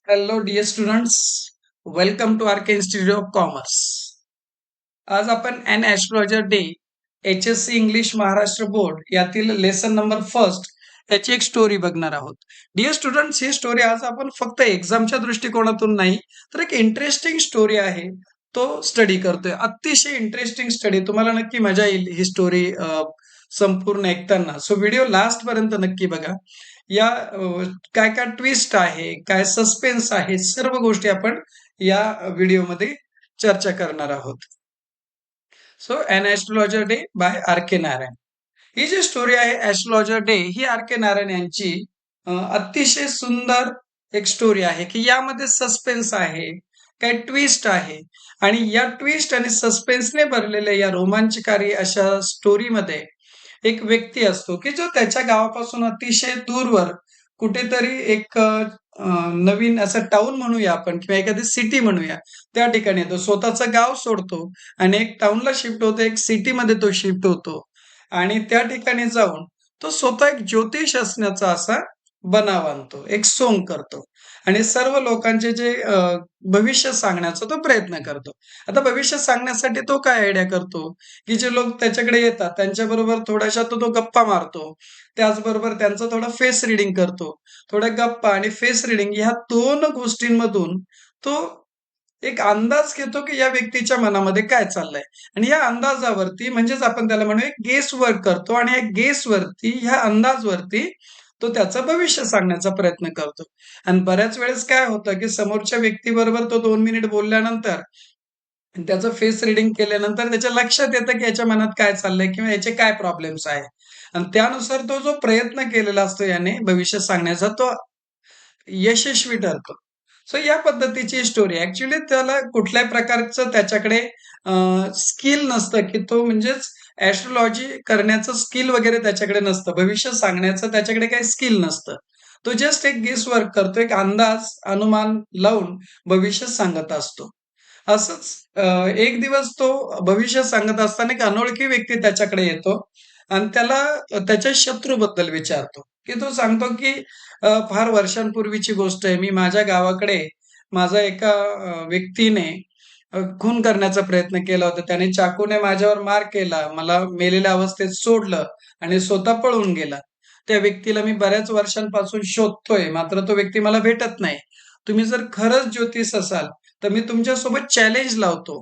Hello dear students, welcome to R K institute of commerce. आज आपण an astrologer day HSC English Maharashtra board यातील lesson number first याची एक story बघणार आहोत. डिअर स्टुडंट्स, ही story आज आपण फक्त एक्झामच्या दृष्टिकोनातून नाही तर एक इंटरेस्टिंग स्टोरी आहे तो स्टडी करतोय. अतिशय इंटरेस्टिंग स्टडी, तुम्हाला नक्की मजा येईल ही स्टोरी संपूर्ण ऐकताना. सो व्हिडिओ लास्ट पर्यंत नक्की बघा. या काय काय ट्विस्ट आहे, काय सस्पेन्स आहे, सर्व गोष्टी आपण या व्हिडिओमध्ये चर्चा करणार आहोत. So an astrologer day by R K Narayan. ही जी स्टोरी आहे ॲस्ट्रोलॉजर डे, ही आर के नारायण यांची अतिशय सुंदर एक स्टोरी आहे की यामध्ये सस्पेन्स आहे, काही ट्विस्ट आहे आणि या ट्विस्ट आणि सस्पेन्सने भरलेल्या या रोमांचकारी अशा स्टोरीमध्ये एक व्यक्ती असतो की जो त्याच्या गावापासून अतिशय दूरवर कुठेतरी एक नवीन असं टाउन म्हणूया आपण किंवा एखादी सिटी म्हणूया, त्या ठिकाणी येतो. स्वतःचं गाव सोडतो आणि एक टाउनला शिफ्ट होतो, एक सिटीमध्ये तो शिफ्ट होतो आणि त्या ठिकाणी जाऊन तो स्वतः एक ज्योतिष असण्याचा असा बनाव आणतो, एक सोंग करतो आणि सर्व लोकांचे जे भविष्य सांगण्याचा तो प्रयत्न करतो. आता भविष्य सांगण्यासाठी तो काय आयडिया करतो की जे लोक त्याच्याकडे येतात त्यांच्याबरोबर थोड्याशा तो गप्पा मारतो. त्याचबरोबर त्यांचं थोडं फेस रिडिंग करतो. थोड्या गप्पा आणि फेस रिडिंग ह्या 2 गोष्टींमधून तो एक अंदाज घेतो की या व्यक्तीच्या मनामध्ये काय चाललंय आणि या अंदाजावरती म्हणजेच आपण त्याला म्हणूया गेस वर्क करतो आणि या गेसवरती, ह्या अंदाजवरती तो त्याचं भविष्य सांगण्याचा प्रयत्न करतो. आणि बऱ्याच वेळेस काय होतं की समोरच्या व्यक्तीबरोबर तो 2 मिनिट बोलल्यानंतर आणि त्याचं फेस रिडिंग केल्यानंतर त्याच्या लक्षात येतं की याच्या मनात काय चाललंय किंवा याचे काय प्रॉब्लेम्स आहे आणि त्यानुसार तो जो प्रयत्न केलेला असतो याने भविष्य सांगण्याचा तो यशस्वी ठरतो. सो या पद्धतीची स्टोरी. ऍक्च्युली त्याला कुठल्याही प्रकारचं त्याच्याकडे स्किल नसतं की तो म्हणजेच ऍस्ट्रोलॉजी करण्याचं स्किल वगैरे त्याच्याकडे नसतं. भविष्य सांगण्याचं त्याच्याकडे काही स्किल नसतं. तो जस्ट एक गेस वर्क करतो, एक अंदाज, अनुमान लावून भविष्य सांगत असतो. असंच एक दिवस तो भविष्य सांगत असताना एक अनोळखी व्यक्ती त्याच्याकडे येतो आणि त्याला त्याच्या शत्रूबद्दल विचारतो, की तो सांगतो की फार वर्षांपूर्वीची गोष्ट आहे. मी माझ्या गावाकडे माझा एका व्यक्तीने खून करण्याचा प्रयत्न केला होता. त्याने चाकूने माझ्यावर मार केला. मला मेलेल्या अवस्थेत सोडलं आणि स्वतः पळून गेला. त्या व्यक्तीला मी बऱ्याच वर्षांपासून शोधतोय, मात्र तो व्यक्ती मला भेटत नाही. तुम्ही जर खरंच ज्योतिष असाल, तर मी तुमच्यासोबत चॅलेंज लावतो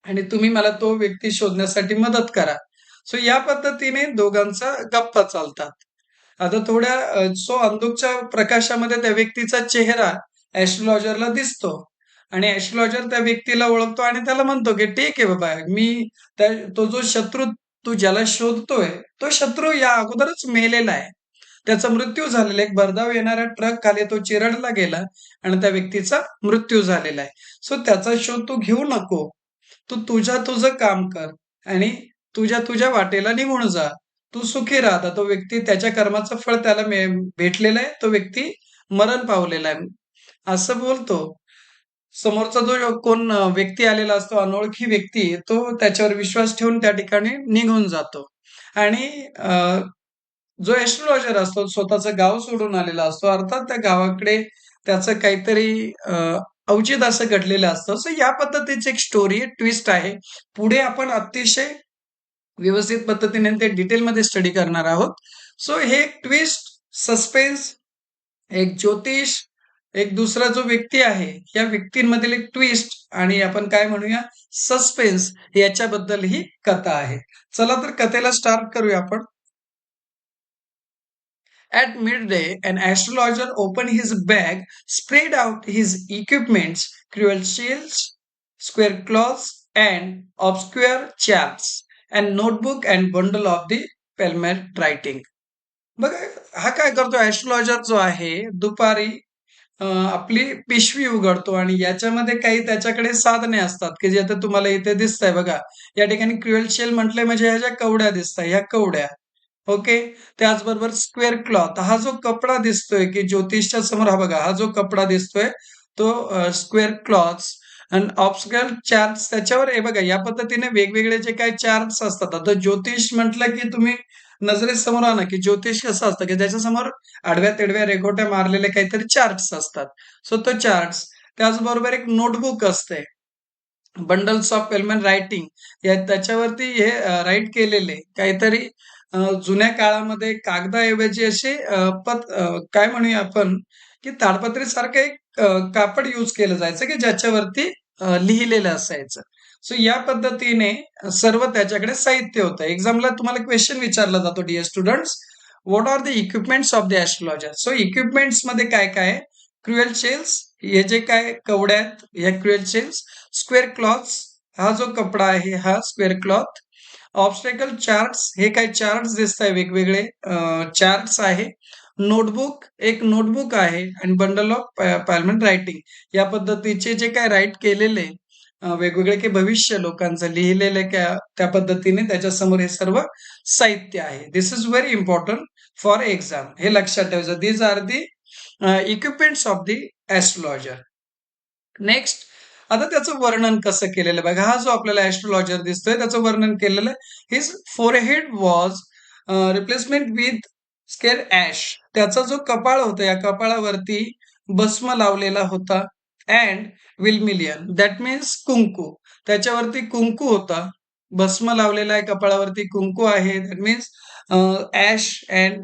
आणि तुम्ही मला तो व्यक्ती शोधण्यासाठी मदत करा. सो या पद्धतीने दोघांचा गप्पा चालतात. आता थोड्या सो अंधुकच्या प्रकाशामध्ये त्या व्यक्तीचा चेहरा ॲस्ट्रोलॉजरला दिसतो आणि ॲस्ट्रोलॉजर त्या व्यक्तीला ओळखतो आणि त्याला म्हणतो की ठीक आहे बाबा, मी तो जो शत्रू तू ज्याला शोधतोय तो शत्रू या अगोदरच मेलेला आहे. त्याचा मृत्यू झालेला आहे. एक भरधाव येणाऱ्या ट्रक खाली तो चिरडला गेला आणि त्या व्यक्तीचा मृत्यू झालेला आहे. सो त्याचा शोध तू घेऊ नको. तू तुझं काम कर आणि तुझ्या वाटेला निघून जा. तू सुखी राहा. आता तो व्यक्ती त्याच्या कर्माचं फळ त्याला भेटलेलं आहे. तो व्यक्ती मरण पावलेला आहे. असं बोलतो. समोरचा जो कोण व्यक्ती आलेला असतो, अनोळखी व्यक्ती, तो त्याच्यावर विश्वास ठेवून त्या ठिकाणी निघून जातो. आणि जो एस्ट्रोलॉजर असतो स्वतःचं गाव सोडून आलेला असतो. अर्थात त्या गावाकडे त्याचं काहीतरी अवचित असं घडलेलं असतं. सो या पद्धतीची एक स्टोरी ट्विस्ट आहे. पुढे आपण अतिशय व्यवस्थित पद्धतीने ते डिटेलमध्ये स्टडी करणार आहोत. सो हे ट्विस्ट, सस्पेन्स, एक ज्योतिष, एक दुसरा जो व्यक्ती आहे, या व्यक्तींमधील एक ट्विस्ट आणि आपण काय म्हणूया सस्पेन्स, याच्याबद्दल ही कथा आहे. चला तर कथेला स्टार्ट करूया आपण. At midday, an astrologer opened his bag, spread out his equipments, cruel shields, square cloths, and obscure charts, and notebook and bundle of the pelmet writing. बघा, हा काय करतो ऍस्ट्रोलॉजर जो आहे, दुपारी आपली पिशवी उघडतो आणि याच्यामध्ये काही त्याच्याकडे साधने असतात की जे आता तुम्हाला इथे दिसतंय बघा. या ठिकाणी क्रुएल शेल म्हटलंय म्हणजे ह्या ज्या कवड्या दिसताय, ह्या कवड्या. ओके. त्याचबरोबर स्क्वेअर क्लॉथ, हा जो कपडा दिसतोय की ज्योतिषच्या समोर, हा बघा, हा जो कपडा दिसतोय तो स्क्वेअर क्लॉथ्स आणि ऑब्स्क्युअर चार्ट्स त्याच्यावर हे बघा. या पद्धतीने वेगवेगळे जे काही चार्ट्स असतात. आता ज्योतिष म्हटलं की तुम्ही नजरेसमोर आणा की ज्योतिष कसं असतं की त्याच्यासमोर आडव्या तिडव्या रेघोट्या मारलेले काहीतरी चार्ट्स असतात. सो तो चार्ट्स, त्याचबरोबर एक नोटबुक असते. बंडल्स ऑफ पेलमन रायटिंग, या त्याच्यावरती हे राईट केलेले काहीतरी जुन्या काळामध्ये कागदाऐवजी असे काय म्हणूया आपण की ताडपत्रीसारखं एक कापड यूज केलं जायचं की ज्याच्यावरती लिहिलेलं असायचं. सो या पद्धतीने सर्व त्याच्याकडे साहित्य होतं. एक्झामला तुम्हाला क्वेश्चन विचारला जातो dear students, what are the equipments of the astrologer. So equipments मध्ये काय काय आहे? क्रुएल शेल्स, हे जे काय कवड्या आहेत ह्या क्रुएल शेल्स. स्क्वेअर क्लॉथ्स, हा जो कपडा आहे हा स्क्वेअर क्लॉथ. ऑब्स्टेकल चार्ट्स, हे काही चार्ट्स दिसत आहे वेगवेगळे चार्ट्स आहे. नोटबुक, एक नोटबुक आहे. आणि बंडल ऑफ पार्लमेंट रायटिंग, या पद्धतीचे जे काय राईट केलेले वेगवेगळे काही भविष्य लोकांचं लिहिलेले त्या पद्धतीने त्याच्यासमोर हे सर्व साहित्य आहे. This is very important for exam, हे लक्षात ठेवायचं. These are the equipments of the astrologer. Next, आता त्याचं वर्णन कसं केलेलं बघा. हा जो आपल्याला ॲस्ट्रोलॉजर दिसतोय त्याचं वर्णन केलेलं आहे. His forehead was replacement with square ash. त्याचा जो कपाळ होता या कपाळावरती भस्म लावलेला होता. अँड विल्मिलियन, दॅट मीन्स कुंकू. त्याच्यावरती कुंकू होता, भस्म लावलेला आहे कपाळावरती, कुंकू आहे. That means ash and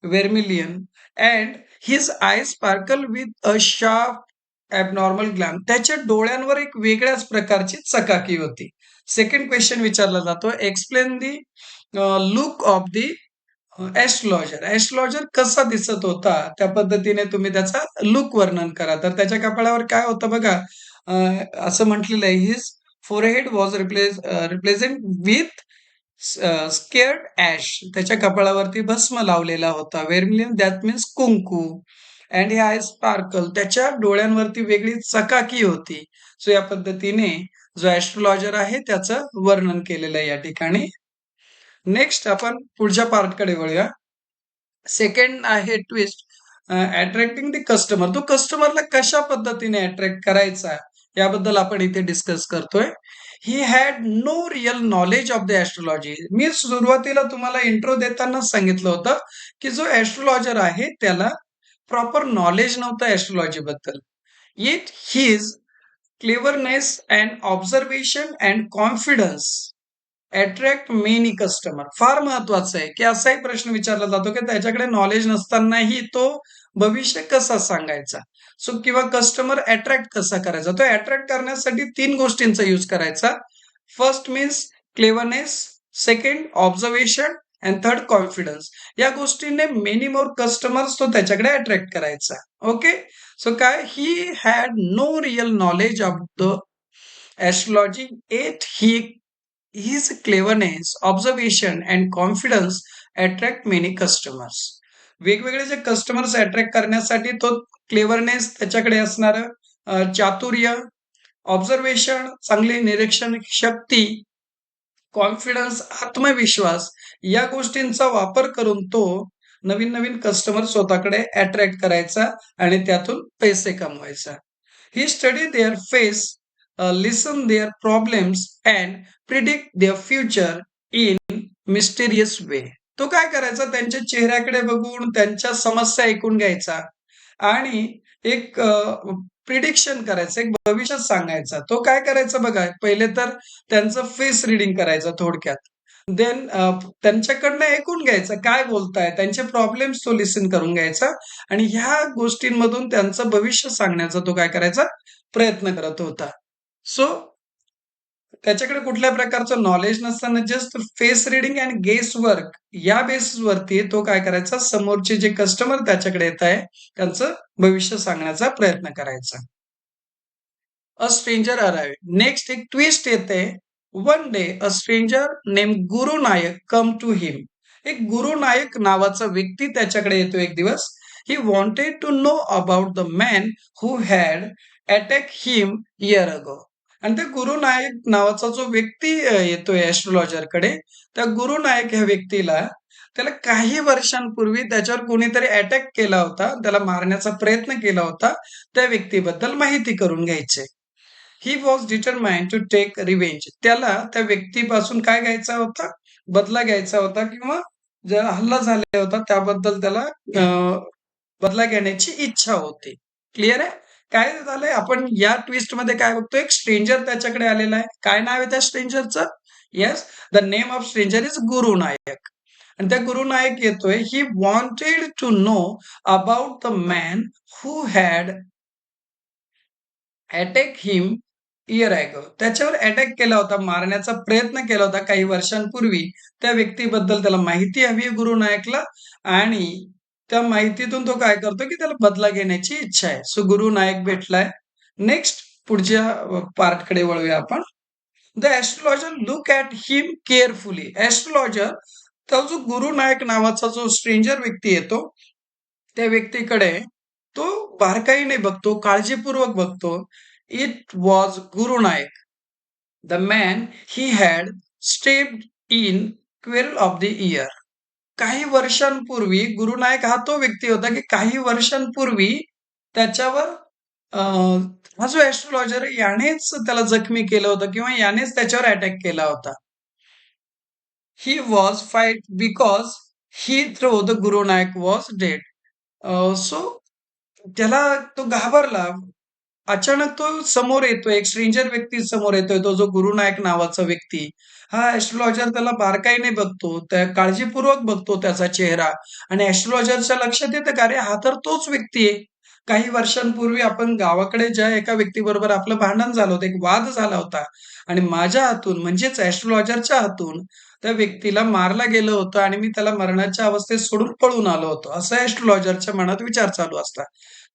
vermilion. And his eye sparkle with a sharp abnormal gleam. त्याच्या डोळ्यांवर एक वेगळ्याच प्रकारची चकाकी होती. सेकंड क्वेश्चन विचारला जातो, explain the look of the astrologer. Astrologer कसा दिसत होता त्या पद्धतीने तुम्ही त्याचा लुक वर्णन करा. तर त्याच्या कपाळावर काय होतं बघा, असं म्हटलेलं आहे, his forehead was represent with scared ash. त्याच्या कपाळावरती भस्म लावलेला होता. व्हेर्मिलियन, दॅट मीन्स कुंकू. अँड हे आय स्पार्कल, त्याच्या डोळ्यांवरती वेगळी चकाकी होती. सो या पद्धतीने जो ॲस्ट्रोलॉजर आहे त्याचं वर्णन केलेलं आहे या ठिकाणी. नेक्स्ट आपण पुढच्या पार्टकडे वळूया. सेकंड आहे ट्विस्ट, अट्रॅक्टिंग द कस्टमर. तो कस्टमरला कशा पद्धतीने अट्रॅक्ट करायचा याबद्दल आपण इथे डिस्कस करतोय. He had no real knowledge of the astrology. मी सुरुवातीला तुम्हाला इंट्रो देताना सांगितलं होतं की जो ॲस्ट्रोलॉजर आहे त्याला प्रॉपर नॉलेज नव्हतं ॲस्ट्रोलॉजी बद्दल. Eight his cleverness and observation and confidence attract many customer. फार महत्वाचं आहे की असाही प्रश्न विचारला जातो की त्याच्याकडे नॉलेज नसतानाही तो भविष्य कसा सांगायचा. सो किंवा कस्टमर अट्रॅक्ट कसा करायचा. तो अट्रॅक्ट करण्यासाठी 3 गोष्टींचा यूज करायचा. First means cleverness, second observation and third confidence. या गोष्टीने मेनी मोर कस्टमर्स तो त्याच्याकडे अट्रॅक्ट करायचा. ओके. सो काय, he had no real knowledge of the astrology, at his cleverness, observation and confidence attract many customers. वेगवेगळे जे customers attract करण्यासाठी तो क्लेवरनेस, त्याच्याकडे असणारं चातुर्य, ऑब्झर्वेशन, चांगली निरीक्षण शक्ती, कॉन्फिडन्स, आत्मविश्वास, या गोष्टींचा वापर करून तो नवीन नवीन कस्टमर स्वतःकडे अट्रॅक्ट करायचा आणि त्यातून पैसे कमवायचा. He studied their face, listen their problems and predict their future in mysterious way. तो काय करायचा, त्यांच्या चेहऱ्याकडे बघून त्यांच्या समस्या ऐकून घ्यायचा आणि एक प्रिडिक्शन करायचं, एक भविष्य सांगायचा. तो काय करायचा बघा, पहिले तर त्यांचं फेस रिडिंग करायचं थोडक्यात. देन त्यांच्याकडनं ऐकून घ्यायचं काय बोलताय, त्यांचे प्रॉब्लेम्स तो लिसन करून घ्यायचा आणि ह्या गोष्टींमधून त्यांचं भविष्य सांगण्याचा तो काय करायचा, प्रयत्न करत होता. सो त्याच्याकडे कुठल्या प्रकारचं नॉलेज नसताना just face reading and guess work या बेसिसवरती तो काय करायचा, समोरचे जे कस्टमर त्याच्याकडे येत आहे त्यांचं भविष्य सांगण्याचा प्रयत्न करायचा. A stranger arrived. नेक्स्ट एक ट्विस्ट येते. One day a stranger name Guru Nayak come to हिम. एक गुरु नायक नावाचा व्यक्ती त्याच्याकडे येतो एक दिवस. He wanted to know about the man who had attack him year ago. आणि त्या गुरु नायक नावाचा जो व्यक्ती येतोय ॲस्ट्रोलॉजरकडे, त्या गुरु नायक ह्या व्यक्तीला, त्याला काही वर्षांपूर्वी त्याच्यावर कोणीतरी अटॅक केला होता, त्याला मारण्याचा प्रयत्न केला होता, त्या व्यक्तीबद्दल माहिती करून घ्यायचे. He was determined to take revenge. त्याला त्या व्यक्तीपासून काय घ्यायचा होता, बदला घ्यायचा होता किंवा जो हल्ला झालेला होता त्याबद्दल त्याला बदला घेण्याची इच्छा होती. क्लिअर आहे? काय झालंय आपण या ट्विस्टमध्ये काय बघतो, एक स्ट्रेंजर त्याच्याकडे आलेला आहे. काय नाव आहे त्या स्ट्रेंजरचं? Yes, the name of stranger is Guru Nayak. आणि त्या गुरु नायक येतोय. He wanted to know about the man who had attack him year ago. त्याच्यावर अटॅक केला होता, मारण्याचा प्रयत्न केला होता काही वर्षांपूर्वी. त्या व्यक्तीबद्दल त्याला माहिती हवी आहे गुरु नायकला, आणि त्या माहितीतून तो काय करतो की त्याला बदला घेण्याची इच्छा आहे. सो गुरु नायक भेटलाय. नेक्स्ट पुढच्या पार्टकडे वळूया आपण. The astrologer look at him carefully. Astrologer, तो जो गुरु नायक नावाचा जो स्ट्रेंजर व्यक्ती येतो, त्या व्यक्तीकडे तो बारकाईने बघतो, काळजीपूर्वक बघतो. It was Guru Nayak, the man he had stepped in 12 of the year. काही वर्षांपूर्वी गुरु नायक हा तो व्यक्ती होता की काही वर्षांपूर्वी त्याच्यावर हा जो ॲस्ट्रोलॉजर यानेच त्याला जखमी केलं होतं किंवा यानेच त्याच्यावर अटॅक केला होता. He was fight because he throw the Guru Nayak was dead. So त्याला तो घाबरला. अचानक तो समोर येतोय, एक स्ट्रेंजर व्यक्ती समोर येतोय, तो जो गुरु नायक नावाचा व्यक्ती. हा ॲस्ट्रोलॉजर त्याला बारकाईने बघतो, त्या काळजीपूर्वक बघतो त्याचा चेहरा, आणि ॲस्ट्रोलॉजरच्या लक्षात येतं का, अरे हा तर तोच व्यक्ती आहे. काही वर्षांपूर्वी आपण गावाकडे ज्या एका व्यक्तीबरोबर आपलं भांडण झालं होतं, एक वाद झाला होता, आणि माझ्या हातून म्हणजेच ॲस्ट्रोलॉजरच्या हातून त्या व्यक्तीला मारला गेलं होतं आणि मी त्याला मरणाच्या अवस्थेत सोडून पळून आलो होतो, असं ॲस्ट्रोलॉजरच्या मनात विचार चालू असतात.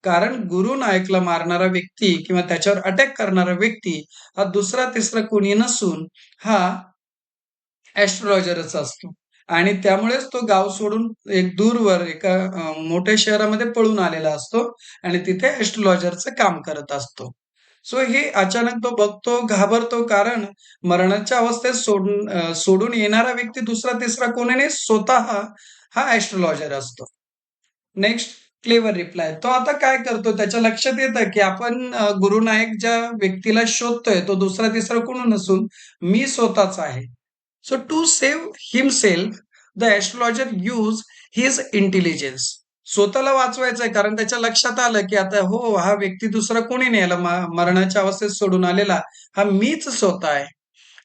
कारण गुरु नायकला मारणारा व्यक्ती किंवा त्याच्यावर अटॅक करणारा व्यक्ती हा दुसरा तिसरा कोणी नसून हा ॲस्ट्रोलॉजरच असतो, आणि त्यामुळेच तो गाव सोडून एक दूरवर एका मोठ्या शहरामध्ये पळून आलेला असतो आणि तिथे ॲस्ट्रोलॉजरचं काम करत असतो. सो हे अचानक तो बघतो, घाबरतो, कारण मरणाच्या अवस्थेत सोडून येणारा व्यक्ती दुसरा तिसरा कोणी नाही, स्वतः हा ॲस्ट्रोलॉजर असतो. Next, clever reply. तो आता काय करतो, त्याच्या लक्षात येतं की आपण गुरु नायक ज्या व्यक्तीला शोधतोय तो दुसरा तिसरा कोण नसून मी स्वतःच आहे. So to save himself the astrologer use his intelligence. स्वतःला वाचवायचंय कारण त्याच्या लक्षात आलं की आता हो, हा व्यक्ती दुसरा कोणी नाही, याला मरणाच्या अवस्थेत सोडून आलेला हा मीच स्वतः आहे.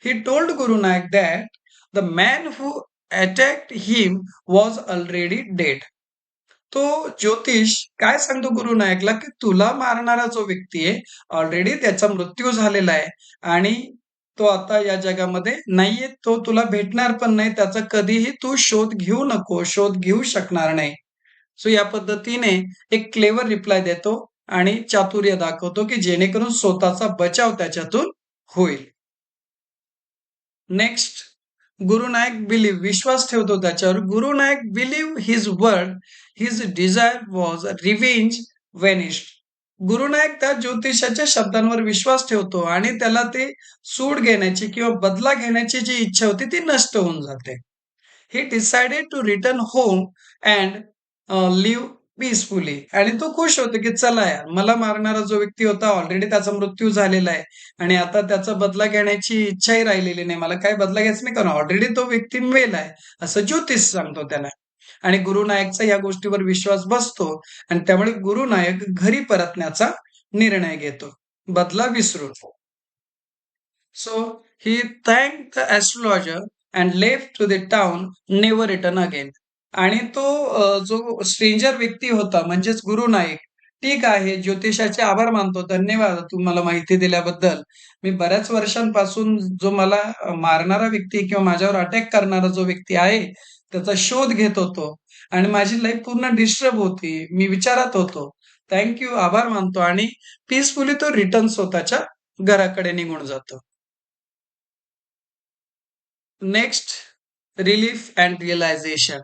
He told Guru Nayak that the man who attacked him was already dead. तो ज्योतिष काय सांगतो गुरु नायकला की तुला मारणारा जो व्यक्ती आहे ऑलरेडी त्याचा मृत्यू झालेला आहे, आणि तो आता या जगामध्ये नाहीये, तो तुला भेटणार पण नाही, त्याचा कधीही तू शोध घेऊ नको, शोध घेऊ शकणार नाही. सो या पद्धतीने एक क्लेवर रिप्लाय देतो आणि चातुर्य दाखवतो की जेणेकरून स्वतःचा बचाव त्याच्यातून होईल. नेक्स्ट, गुरु नायक बिलीव्ह, विश्वास ठेवतो त्याच्यावर. Guru Nayak believe his word, his desire was revenge vanished. Guru Nayak त्या ज्योतिषाच्या शब्दांवर विश्वास ठेवतो आणि त्याला ते सूड घेण्याची किंवा बदला घेण्याची जी इच्छा होती ती नष्ट होऊन जाते. He decided to return home and live peacefully. आणि तो खुश होतो की चला यार, मला मारणारा जो व्यक्ती होता ऑलरेडी त्याचा मृत्यू झालेला आहे, आणि आता त्याचा बदला घेण्याची इच्छाही राहिलेली नाही, मला काय बदला घ्यायचं नाही, कारण ऑलरेडी तो व्यक्ती मेलाय, असं ज्योतिष सांगतो त्याला. आणि गुरु नायकचा या गोष्टीवर विश्वास बसतो, आणि त्यामुळे गुरु नायक घरी परतण्याचा निर्णय घेतो, बदला विसरून. So he thanked the astrologer and left to the town, never return again. आणि तो जो स्ट्रेंजर व्यक्ती होता म्हणजेच गुरु नाईक, ठीक आहे, ज्योतिषाचे आभार मानतो, धन्यवाद तू मला माहिती दिल्याबद्दल. मी बऱ्याच वर्षांपासून जो मला मारणारा व्यक्ती किंवा माझ्यावर अटॅक करणारा जो व्यक्ती आहे त्याचा शोध घेत होतो, आणि माझी लाईफ पूर्ण डिस्टर्ब होती, मी विचारात होतो. थँक यू, आभार मानतो, आणि पीसफुली तो रिटर्न स्वतःच्या घराकडे निघून जातो. Next, relief and realisation.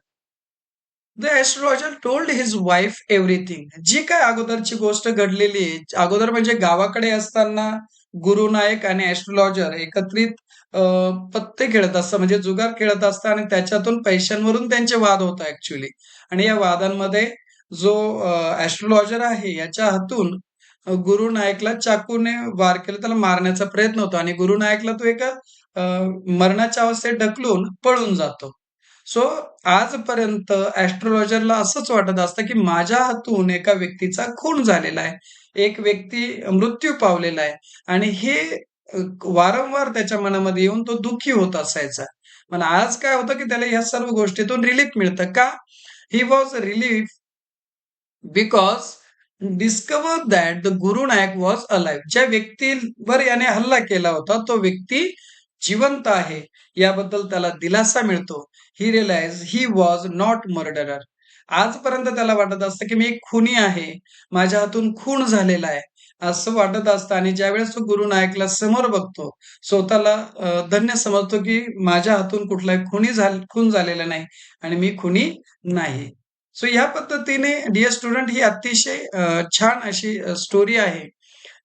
The astrologer told his wife everything. जी काय अगोदरची गोष्ट घडलेली आहे, अगोदर म्हणजे गावाकडे असताना गुरु नायक आणि ॲस्ट्रोलॉजर एकत्रित पत्ते खेळत असतात, म्हणजे जुगार खेळत असतात, आणि त्याच्यातून पैशांवरून त्यांचे वाद होतात ऍक्च्युली. आणि या वादांमध्ये जो ॲस्ट्रोलॉजर आहे याच्या हातून गुरु नायकला चाकूने वार केला, त्याला मारण्याचा प्रयत्न होतो, आणि गुरु नायकला तो एका मरणाच्या अवस्थेत ढकलून पळून जातो. सो आजपर्यंत ॲस्ट्रोलॉजरला असंच वाटत असतं, की माझ्या हातून एका व्यक्तीचा खून झालेला आहे. एक व्यक्ती मृत्यू पावलेला आहे आणि हे वारंवार त्याच्या मनामध्ये येऊन तो दुःखी होत असायचा. पण आज काय होतं, की त्याला ह्या सर्व गोष्टीतून रिलीफ मिळतं. का? He was relief because discover that the Guru Nayak was alive. ज्या व्यक्तीवर याने हल्ला केला होता, तो व्यक्ती जिवंत आहे. याबद्दल त्याला दिलासा मिळतो. He realise he was not murderer. आजपर्यंत त्याला वाटत असतं, की मी एक खुनी आहे. माझ्या हातून खून झालेला आहे. असं वाटत असतं आणि ज्यावेळेस तो गुरु नायकला समोर बघतो, स्वतःला धन्य समजतो, की माझ्या हातून कुठलाही खून झालेला नाही आणि मी खुनी नाही. सो ह्या पद्धतीने डिअर स्टुडंट ही अतिशय छान अशी स्टोरी आहे,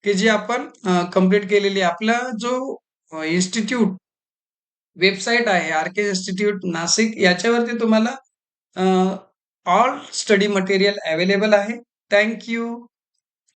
की जी आपण कंप्लीट केलेली आहे. आपला जो इन्स्टिट्यूट वेबसाईट आहे, आर-के इन्स्टिट्यूट नाशिक याच्यावरती तुम्हाला ऑल स्टडी मटेरियल अवेलेबल आहे. Thank you.